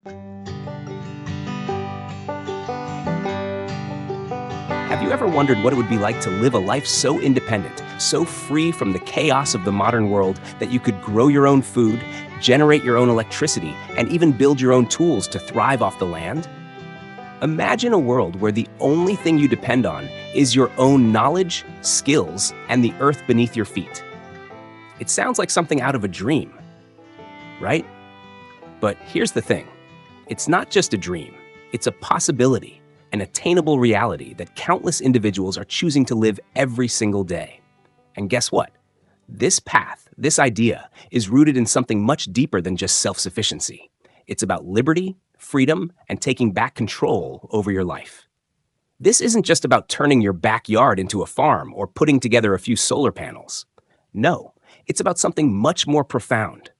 Have you ever wondered what it would be like to live a life so independent, so free from the chaos of the modern world that you could grow your own food, generate your own electricity, and even build your own tools to thrive off the land? Imagine a world where the only thing you depend on is your own knowledge, skills, and the earth beneath your feet. It sounds like something out of a dream, right? But here's the thing. It's not just a dream. It's a possibility, an attainable reality that countless individuals are choosing to live every single day. And guess what? This path, this idea, is rooted in something much deeper than just self-sufficiency. It's about liberty, freedom, and taking back control over your life. This isn't just about turning your backyard into a farm or putting together a few solar panels. No, it's about something much more profound.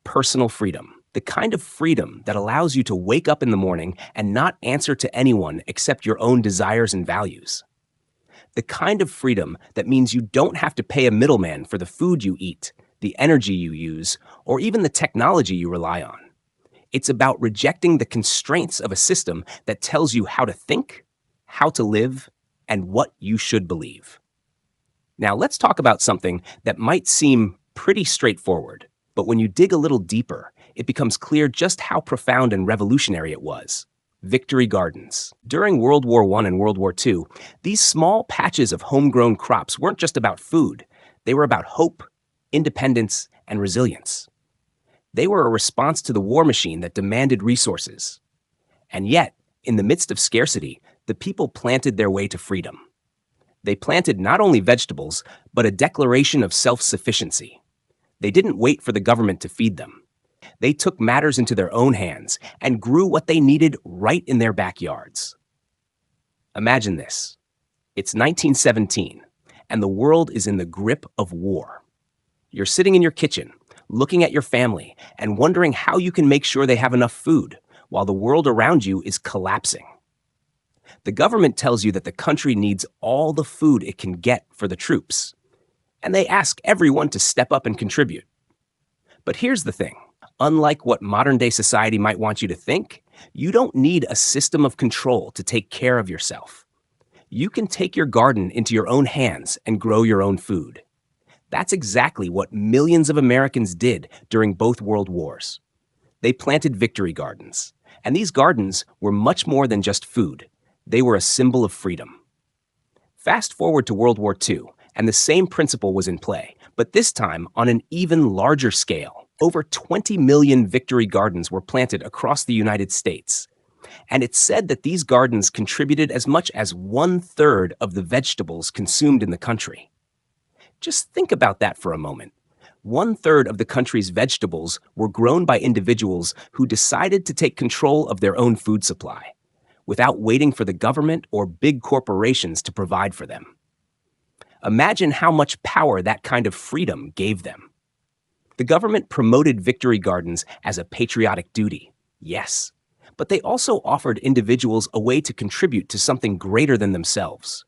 Personal freedom. The kind of freedom that allows you to wake up in the morning and not answer to anyone except your own desires and values. The kind of freedom that means you don't have to pay a middleman for the food you eat, the energy you use, or even the technology you rely on. It's about rejecting the constraints of a system that tells you how to think, how to live, and what you should believe. Now, let's talk about something that might seem pretty straightforward, but when you dig a little deeper, it becomes clear just how profound and revolutionary it was. Victory gardens. During World War I and World War II, these small patches of homegrown crops weren't just about food. They were about hope, independence, and resilience. They were a response to the war machine that demanded resources. And yet, in the midst of scarcity, the people planted their way to freedom. They planted not only vegetables, but a declaration of self-sufficiency. They didn't wait for the government to feed them. They took matters into their own hands and grew what they needed right in their backyards. Imagine this. It's 1917, and the world is in the grip of war. You're sitting in your kitchen, looking at your family, and wondering how you can make sure they have enough food, while the world around you is collapsing. The government tells you that the country needs all the food it can get for the troops, and they ask everyone to step up and contribute. But here's the thing. Unlike what modern-day society might want you to think, you don't need a system of control to take care of yourself. You can take your garden into your own hands and grow your own food. That's exactly what millions of Americans did during both world wars. They planted victory gardens, and these gardens were much more than just food. They were a symbol of freedom. Fast forward to World War II, and the same principle was in play, but this time on an even larger scale. Over 20 million victory gardens were planted across the United States. And it's said that these gardens contributed as much as 1/3 of the vegetables consumed in the country. Just think about that for a moment. 1/3 of the country's vegetables were grown by individuals who decided to take control of their own food supply, without waiting for the government or big corporations to provide for them. Imagine how much power that kind of freedom gave them. The government promoted victory gardens as a patriotic duty, yes, but they also offered individuals a way to contribute to something greater than themselves,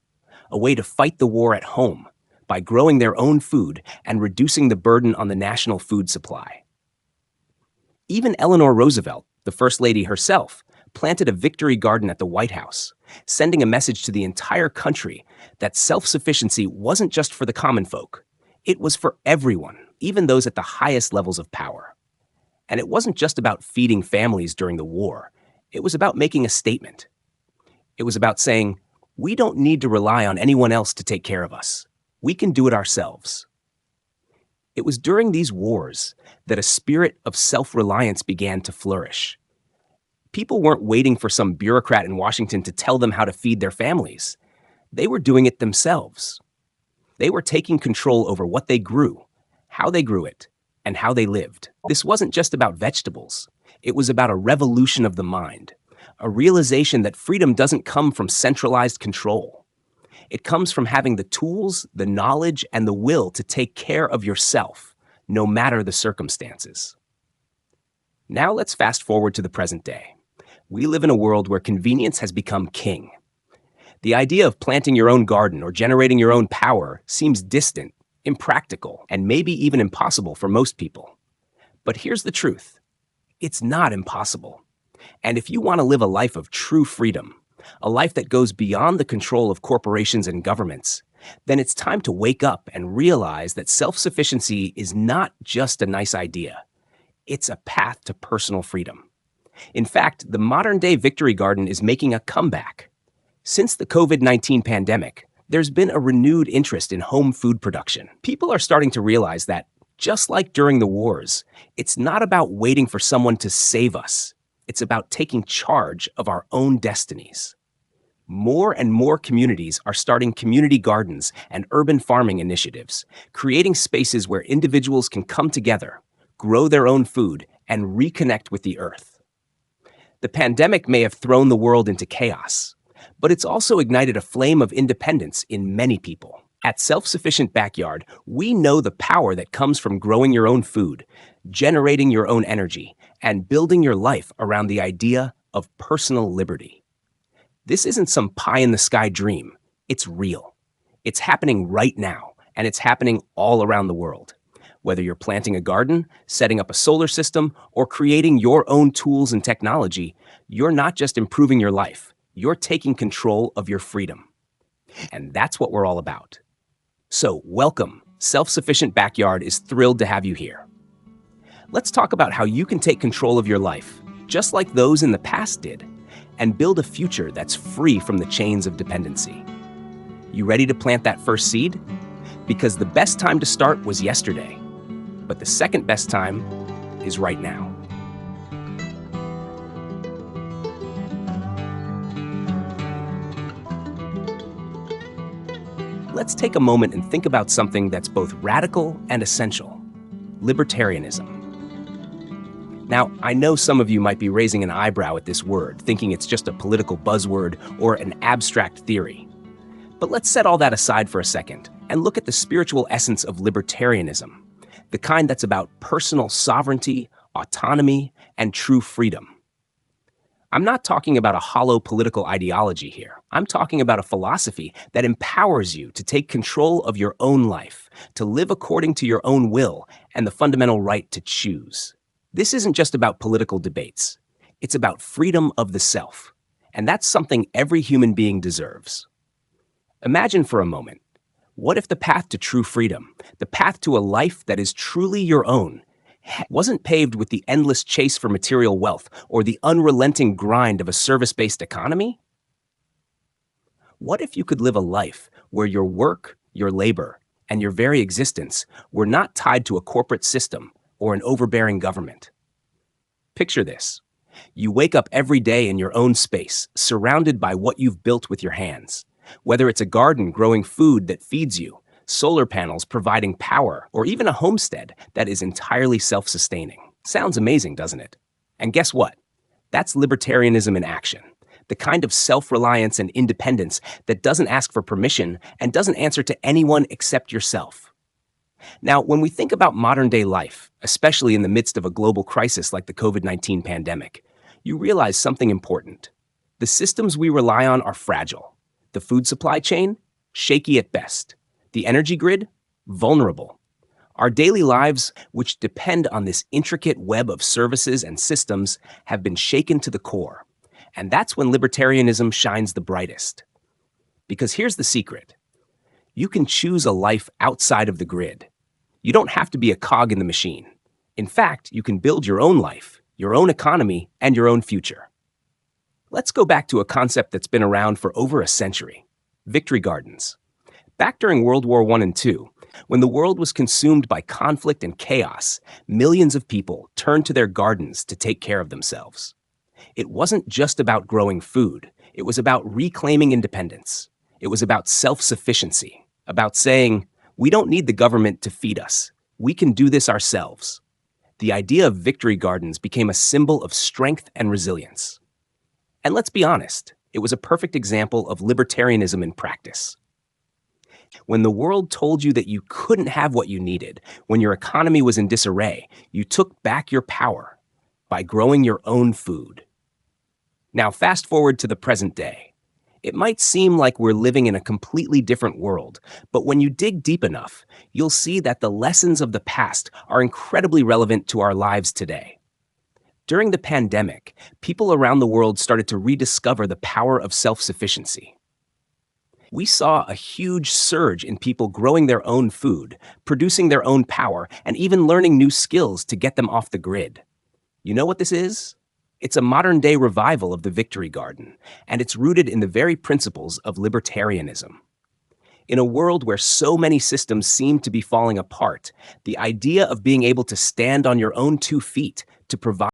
a way to fight the war at home by growing their own food and reducing the burden on the national food supply. Even Eleanor Roosevelt, the First Lady herself, planted a victory garden at the White House, sending a message to the entire country that self-sufficiency wasn't just for the common folk. It was for everyone, even those at the highest levels of power. And it wasn't just about feeding families during the war. It was about making a statement. It was about saying, we don't need to rely on anyone else to take care of us. We can do it ourselves. It was during these wars that a spirit of self-reliance began to flourish. People weren't waiting for some bureaucrat in Washington to tell them how to feed their families. They were doing it themselves. They were taking control over what they grew, how they grew it, and how they lived. This wasn't just about vegetables. It was about a revolution of the mind, a realization that freedom doesn't come from centralized control. It comes from having the tools, the knowledge, and the will to take care of yourself, no matter the circumstances. Now let's fast forward to the present day. We live in a world where convenience has become king. The idea of planting your own garden or generating your own power seems distant, impractical, and maybe even impossible for most people. But here's the truth. It's not impossible. And if you want to live a life of true freedom, a life that goes beyond the control of corporations and governments, then it's time to wake up and realize that self-sufficiency is not just a nice idea. It's a path to personal freedom. In fact, the modern-day Victory Garden is making a comeback. Since the COVID-19 pandemic, there's been a renewed interest in home food production. People are starting to realize that, just like during the wars, it's not about waiting for someone to save us. It's about taking charge of our own destinies. More and more communities are starting community gardens and urban farming initiatives, creating spaces where individuals can come together, grow their own food, and reconnect with the earth. The pandemic may have thrown the world into chaos, but it's also ignited a flame of independence in many people. At Self-Sufficient Backyard, we know the power that comes from growing your own food, generating your own energy, and building your life around the idea of personal liberty. This isn't some pie-in-the-sky dream. It's real. It's happening right now, and it's happening all around the world. Whether you're planting a garden, setting up a solar system, or creating your own tools and technology, you're not just improving your life. You're taking control of your freedom. And that's what we're all about. So, welcome. Self-Sufficient Backyard is thrilled to have you here. Let's talk about how you can take control of your life, just like those in the past did, and build a future that's free from the chains of dependency. You ready to plant that first seed? Because the best time to start was yesterday, but the second best time is right now. Let's take a moment and think about something that's both radical and essential: libertarianism. Now, I know some of you might be raising an eyebrow at this word, thinking it's just a political buzzword or an abstract theory. But let's set all that aside for a second and look at the spiritual essence of libertarianism, the kind that's about personal sovereignty, autonomy, and true freedom. I'm not talking about a hollow political ideology here. I'm talking about a philosophy that empowers you to take control of your own life, to live according to your own will, and the fundamental right to choose. This isn't just about political debates. It's about freedom of the self, and that's something every human being deserves. Imagine for a moment, what if the path to true freedom, the path to a life that is truly your own, wasn't paved with the endless chase for material wealth or the unrelenting grind of a service-based economy? What if you could live a life where your work, your labor, and your very existence were not tied to a corporate system or an overbearing government? Picture this. You wake up every day in your own space, surrounded by what you've built with your hands. Whether it's a garden growing food that feeds you, solar panels providing power, or even a homestead that is entirely self-sustaining. Sounds amazing, doesn't it? And guess what? That's libertarianism in action. The kind of self-reliance and independence that doesn't ask for permission and doesn't answer to anyone except yourself. Now, when we think about modern-day life, especially in the midst of a global crisis like the COVID-19 pandemic, you realize something important. The systems we rely on are fragile. The food supply chain, shaky at best. The energy grid, vulnerable. Our daily lives, which depend on this intricate web of services and systems, have been shaken to the core. And that's when libertarianism shines the brightest. Because here's the secret. You can choose a life outside of the grid. You don't have to be a cog in the machine. In fact, you can build your own life, your own economy, and your own future. Let's go back to a concept that's been around for over a century: victory gardens. Back during World War I and II, when the world was consumed by conflict and chaos, millions of people turned to their gardens to take care of themselves. It wasn't just about growing food. It was about reclaiming independence. It was about self-sufficiency, about saying, we don't need the government to feed us. We can do this ourselves. The idea of victory gardens became a symbol of strength and resilience. And let's be honest, it was a perfect example of libertarianism in practice. When the world told you that you couldn't have what you needed, when your economy was in disarray, you took back your power by growing your own food. Now, fast forward to the present day. It might seem like we're living in a completely different world, but when you dig deep enough, you'll see that the lessons of the past are incredibly relevant to our lives today. During the pandemic, people around the world started to rediscover the power of self-sufficiency. We saw a huge surge in people growing their own food, producing their own power, and even learning new skills to get them off the grid. You know what this is? It's a modern-day revival of the Victory Garden, and it's rooted in the very principles of libertarianism. In a world where so many systems seem to be falling apart, the idea of being able to stand on your own 2 feet to provide